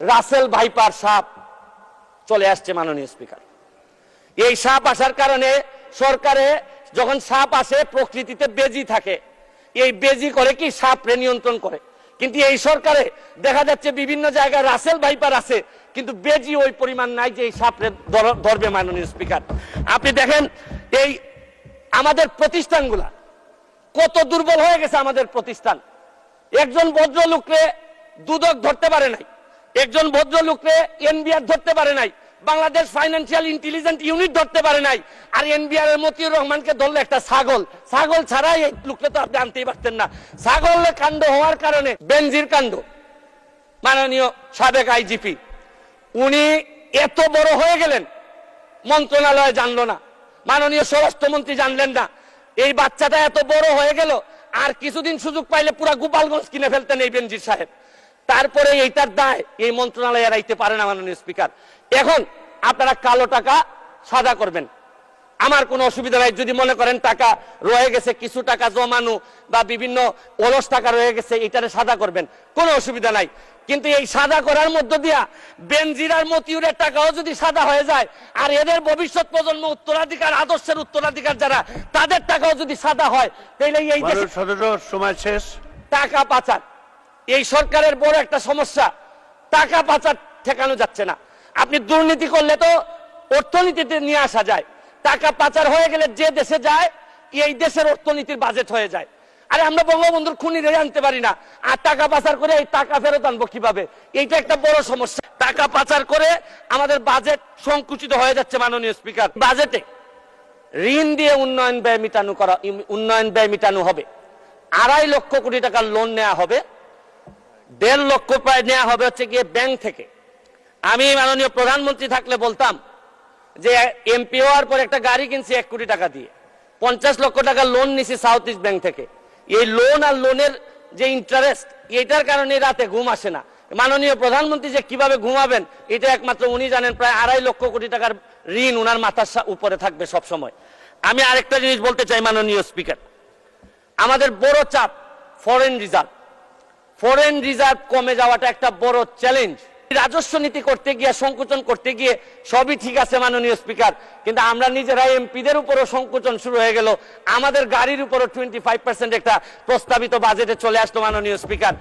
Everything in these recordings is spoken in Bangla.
রাসেল ভাইপার সাপ চলে আসছে মাননীয় স্পিকার। এই সাপ আসার কারণে সরকারে যখন সাপ আসে প্রকৃতিতে বেজি থাকে, এই বেজি করে কি সাপরে নিয়ন্ত্রণ করে, কিন্তু এই সরকারে দেখা যাচ্ছে বিভিন্ন জায়গায় রাসেল ভাইপার আছে কিন্তু বেজি ওই পরিমাণ নাই যে এই সাপরে ধরবে। মাননীয় স্পিকার, আপনি দেখেন এই আমাদের প্রতিষ্ঠানগুলা কত দুর্বল হয়ে গেছে। আমাদের প্রতিষ্ঠান একজন ভদ্রলোককে দুদক ধরতে পারে নাই, একজন ভদ্রলোককে এনবিআর ধরতে পারে নাই, বাংলাদেশ ফাইন্যান্সিয়াল ইন্টেলিজেন্স ইউনিট ধরতে পারে নাই, আর এনবিআর এর মতিউর রহমানকে ধরলে একটা ছাগল। ছাগল ছাড়া এই লোককে তো আপনি আনতেই পারতেন না। ছাগলের কাণ্ড হওয়ার কারণে বেনজির কাণ্ড, মাননীয় সাবেক আইজিপি উনি এত বড় হয়ে গেলেন, মন্ত্রণালয় জানলো না, মাননীয় স্বরাষ্ট্রমন্ত্রী জানলেন না। এই বাচ্চাটা এত বড় হয়ে গেল, আর কিছুদিন সুযোগ পাইলে পুরা গোপালগঞ্জ কিনে ফেলতেন এই বেনজির সাহেব। তারপরে এইটার দায় এই মন্ত্রণালয় এড়াইতে পারে না মাননীয় স্পিকার। এখন আপনারা কালো টাকা সাদা করবেন, আমার কোনো অসুবিধা নাই। যদি মনে করেন টাকা রয়ে গেছে, কিছু টাকা জমানো বা বিভিন্ন অলস টাকা রয়ে গেছে, এটারে সাদা করবেন, কোনো অসুবিধা নাই। কিন্তু এই সাদা করার মধ্য দিয়া বেনজির আর মতিউরের টাকাও যদি সাদা হয়ে যায়, আর এদের ভবিষ্যৎ প্রজন্ম উত্তরাধিকার, আদর্শের উত্তরাধিকার যারা, তাদের টাকাও যদি সাদা হয়, তাহলে এই সময় শেষ। টাকা পাচার এই সরকারের বড় একটা সমস্যা। টাকা পাচার ঠেকানো যাচ্ছে না। আপনি দুর্নীতি করলে তো অর্থনীতিতে নিয়ে আসা যায়, টাকা পাচার হয়ে গেলে যে দেশে যায় এই দেশের অর্থনীতির বাজেট হয়ে যায়। আরে আমরা বঙ্গবন্ধুর খুনিরে আনতে পারি না, আর টাকা পাচার করে এই টাকা ফেরত আনবো কিভাবে? এইটা একটা বড় সমস্যা। টাকা পাচার করে আমাদের বাজেট সংকুচিত হয়ে যাচ্ছে মাননীয় স্পিকার। বাজেটে ঋণ দিয়ে উন্নয়ন ব্যয় মিটানো হবে। 2.5 লক্ষ কোটি টাকার লোন নেওয়া হবে, 1.5 লক্ষ প্রায় নেওয়া হবে হচ্ছে গিয়ে ব্যাংক থেকে। আমি মাননীয় প্রধানমন্ত্রী থাকলে বলতাম যে এমপি হওয়ার পর একটা গাড়ি কিনছি 1 কোটি টাকা দিয়ে, 50 লক্ষ টাকা লোন নিছি সাউথ ইস্ট ব্যাংক থেকে। এই লোন আর লোনের যে ইন্টারেস্ট, এটার কারণে রাতে ঘুম আসে না। মাননীয় প্রধানমন্ত্রী যে কিভাবে ঘুমাবেন এটা একমাত্র উনি জানেন। প্রায় 2.5 লক্ষ কোটি টাকার ঋণ উনার মাথার উপরে থাকবে সব সময়। আমি আরেকটা জিনিস বলতে চাই মাননীয় স্পিকার, আমাদের বড় চাপ ফরেন রিজার্ভ কমে যাওয়াটা একটা বড় চ্যালেঞ্জ। রাজস্ব নীতি করতে গিয়ে, সংকোচন করতে গিয়ে সবই ঠিক আছে মাননীয় স্পিকার, কিন্তু আমরা নিজেরা এমপিদের উপরও সংকোচন শুরু হয়ে গেল। আমাদের গাড়ির উপরও 25% একটা প্রস্তাবিত বাজেটে চলে আসলো মাননীয় স্পিকার।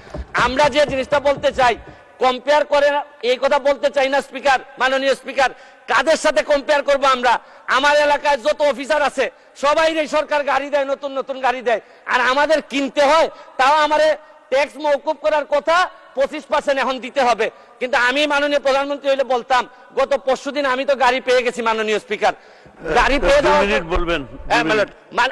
আমরা যে জিনিসটা বলতে চাই, কম্পেয়ার করে এই কথা বলতে চাই না স্পিকার, মাননীয় স্পিকার। কাদের সাথে কম্পেয়ার করবো আমরা? আমার এলাকায় যত অফিসার আছে সবাই এই সরকার গাড়ি দেয়, নতুন নতুন গাড়ি দেয়, আর আমাদের কিনতে হয়। তাও আমাদের ট্যাক্স মওকুফ করার কথা 25% এখন দিতে হবে। কিন্তু আমি মাননীয় প্রধানমন্ত্রী হইলে বলতাম, গত পরশুদিন আমি তো গাড়ি পেয়ে গেছি মাননীয় স্পিকার। গাড়ি পেয়ে বলবেন,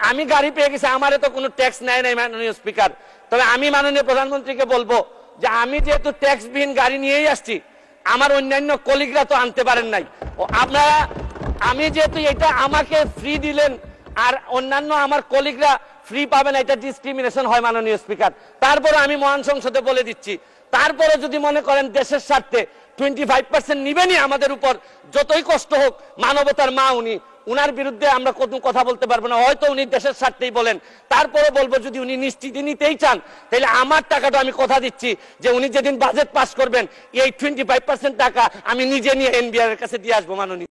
আমি গাড়ি পেয়ে গেছি, আমারে তো কোনো ট্যাক্স নেয় নাই মাননীয় স্পিকার। তবে আমি মাননীয় প্রধানমন্ত্রীকে বলবো যে আমি যেহেতু ট্যাক্সবিহীন গাড়ি নিয়েই আসছি, আমার অন্যান্য কলিগরা তো আনতে পারেন নাই। আপনারা, আমি যেহেতু এটা আমাকে ফ্রি দিলেন আর অন্যান্য আমার কলিগরা ফ্রি পাবেন, এটা ডিসক্রিমিনেশন হয় মাননীয় স্পিকার। তারপরে আমি মহান সংসদে বলে দিচ্ছি, তারপরে যদি মনে করেন দেশের স্বার্থে 25% নিবেনই আমাদের উপর, যতই কষ্ট হোক, মানবতার মা উনি, উনার বিরুদ্ধে আমরা কোনো কথা বলতে পারবো না। হয়তো উনি দেশের স্বার্থেই বলেন, তারপরে বলবো যদি উনি নিশ্চিতি নিতেই চান, তাহলে আমার টাকাটা আমি কথা দিচ্ছি যে উনি যেদিন বাজেট পাস করবেন এই 25% টাকা আমি নিজে নিয়ে এনবিআর এর কাছে দিয়ে আসবো মাননীয়।